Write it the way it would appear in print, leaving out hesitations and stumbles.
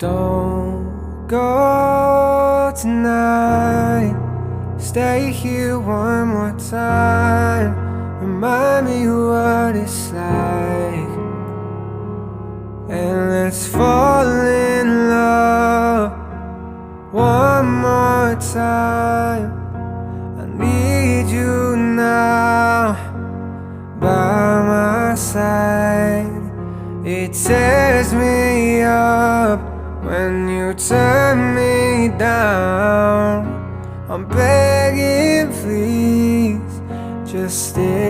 Don't go tonight. Stay here one more time. Remind me what it's like, and let's fall in love one more time. I need you now by my side. It tears me up when you turn me down. I'm begging, please, just stay.